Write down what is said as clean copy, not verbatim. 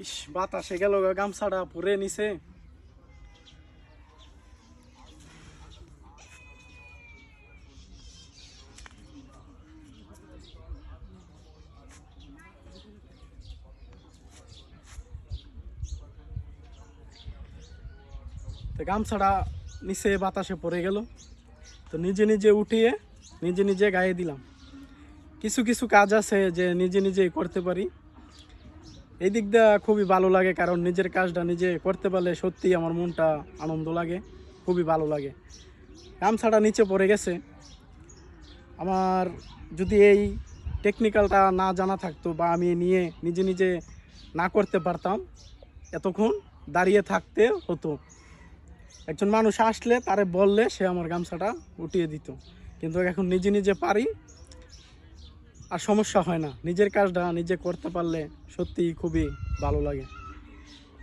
ইস, বাতাসে গেল গামছাটা পুরে নিছে। তো গামছাটা নিচে বাতাসে পড়ে গেল, তো নিজে নিজে উঠিয়ে নিজে নিজে গায়ে দিলাম। কিছু কিছু কাজ আছে যে নিজে নিজেই করতে পারি, এই দিক দিয়ে খুবই ভালো লাগে, কারণ নিজের কাজটা নিজে করতে পারলে সত্যি আমার মনটা আনন্দ লাগে, খুবই ভালো লাগে। গামছাটা নিচে পড়ে গেছে, আমার যদি এই টেকনিক্যালটা না জানা থাকতো বা আমি নিয়ে নিজে নিজে না করতে পারতাম, এতক্ষণ দাঁড়িয়ে থাকতে হতো। একজন মানুষ আসলে তারে বললে সে আমার গামছাটা উঠিয়ে দিত, কিন্তু এখন নিজে নিজে পারি আর সমস্যা হয় না। নিজের কাজটা নিজে করতে পারলে সত্যিই খুবই ভালো লাগে।